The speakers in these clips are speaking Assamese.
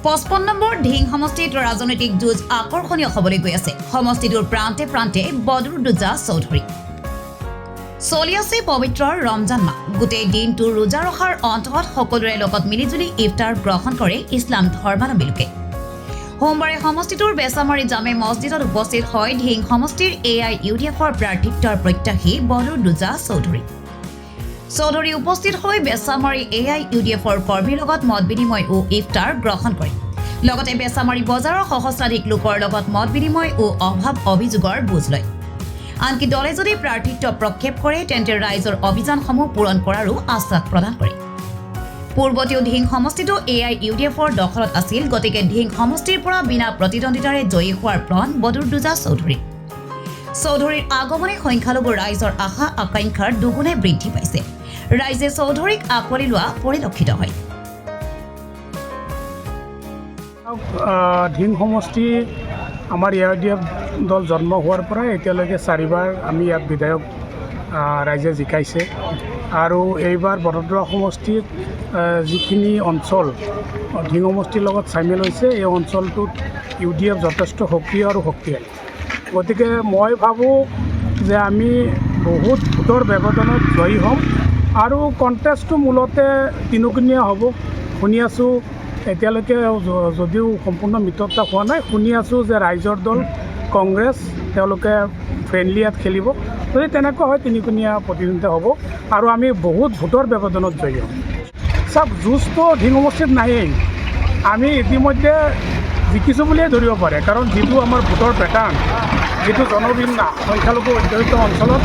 55 নম্বৰ ঢিং সমষ্টিত ৰাজনৈতিক যুঁজ আকৰ্ষণীয় হ'বলৈ গৈ আছে। সমষ্টিটোৰ প্ৰান্তে প্ৰান্তে বদৰুদ্দোজা চৌধুৰী। চলি আছে পবিত্ৰ ৰমজান মাহ। গোটেই দিনটো ৰোজা ৰখাৰ অন্তত সকলোৰে লগত মিলিজুলি ইফতাৰ গ্ৰহণ কৰে ইছলাম ধৰ্মাৱলম্বী লোকে। সোমবাৰে সমষ্টিটোৰ বেচামাৰী জামে মছজিদত উপস্থিত হয় ঢিং সমষ্টিৰ AIUDFৰ প্ৰাৰ্থিত্বৰ প্ৰত্যাশী বদৰুদ্দোজা চৌধুৰী। চৌধুৰী উপস্থিত হৈ বেচামাৰী AIUDFৰ কৰ্মীৰ লগত মত বিনিময় ও ইফতাৰ গ্ৰহণ কৰে। লগতে বেচামাৰী বজাৰৰ সহস্ৰাধিক লোকৰ লগত মত বিনিময় ও অভাৱ অভিযোগৰ বুজ লয়। আনকি দলে যদি প্ৰাৰ্থিত্ব প্ৰক্ষেপ কৰে তেন্তে ৰাইজৰ অভিযানসমূহ পূৰণ কৰাৰো আশ্বাস প্ৰদান কৰে। পূৰ্বতেও ঢিং সমষ্টিটো AIUDFৰ দখলত আছিল, গতিকে ঢিং সমষ্টিৰ পৰা বিনা প্ৰতিদ্বন্দ্বিতাৰে জয়ী হোৱাৰ প্ৰণ್ বদৰুদ্দোজা চৌধুৰী। চৌধুৰীৰ আগমনে সংখ্যালঘু ৰাইজৰ আশা আকাংক্ষাৰ দুগুণে বৃদ্ধি পাইছে। ৰাইজে চৌধুৰীক আঁকোৱালি লোৱা পৰিলক্ষিত হয়। ঢিং সমষ্টি আমাৰ AIUDF দল জন্ম হোৱাৰ পৰা এতিয়ালৈকে 4বাৰ আমি ইয়াত বিধায়ক ৰাইজে জিকাইছে আৰু এইবাৰ বদৰুদ্দোজা সমষ্টিত যিখিনি অঞ্চল ঢিং সমষ্টিৰ লগত চামিল হৈছে এই অঞ্চলটোত UDF যথেষ্ট সক্ৰিয় আৰু শক্তিশালী। গতিকে মই ভাবোঁ যে আমি বহুত ভোটৰ ব্যৱধানত জয়ী হ'ম আৰু কণ্টেষ্টটো মূলতে তিনিকুণীয়া হ'ব। শুনি আছোঁ এতিয়ালৈকে যদিও সম্পূৰ্ণ মিতৰতা হোৱা নাই, শুনি আছোঁ যে ৰাইজৰ দল কংগ্ৰেছ তেওঁলোকে ফ্ৰেণ্ডলি ইয়াত খেলিব। যদি তেনেকুৱা হয় তিনিকুণীয়া প্ৰতিদ্বন্দ্বিতা হ'ব আৰু আমি বহুত ভোটৰ ব্যৱধানত জয়ী হ'ম। চাওক, যুঁজটো ঢিং সমষ্টিত নায়েই, আমি ইতিমধ্যে জিকিছোঁ বুলিয়ে ধৰিব পাৰে, কাৰণ যিটো আমাৰ ভোটৰ পেটাৰ্ণ, যিটো জনবিহীন সংখ্যালঘু অধ্যুষিত অঞ্চলত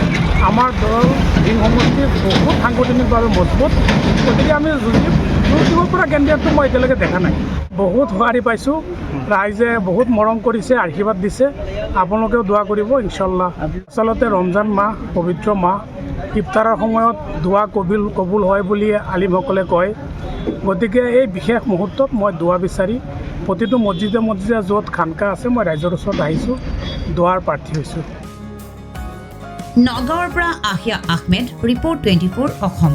আমাৰ দল ঢিং সমষ্টিৰ বহুত সাংগঠনিকভাৱে মজবুত। গতিকে আমি যুঁজ দিব পৰা কেণ্ডিডেটটো মই এতিয়ালৈকে দেখা নাই। বহুত সঁহাৰি পাইছোঁ, ৰাইজে বহুত মৰম কৰিছে, আশীৰ্বাদ দিছে। আপোনালোকেও দোৱা কৰিব ইনশাল্লাহ। আচলতে ৰমজান মাহ পবিত্ৰ মাহ, ইফতাৰৰ সময়ত দোৱা কবুল হয় বুলি আলিমসকলে কয়। গতিকে এই বিশেষ মুহূৰ্তত মই দোৱা বিচাৰি প্ৰতিটো মছজিদে মছজিদে য'ত খানকা আছে মই ৰাইজৰ ওচৰত আহিছোঁ, দোৱাৰ প্ৰাৰ্থী হৈছোঁ। নগাঁৱৰ পৰা আহিয়া আহমেদ, ৰিপৰ্ট 24 অসম।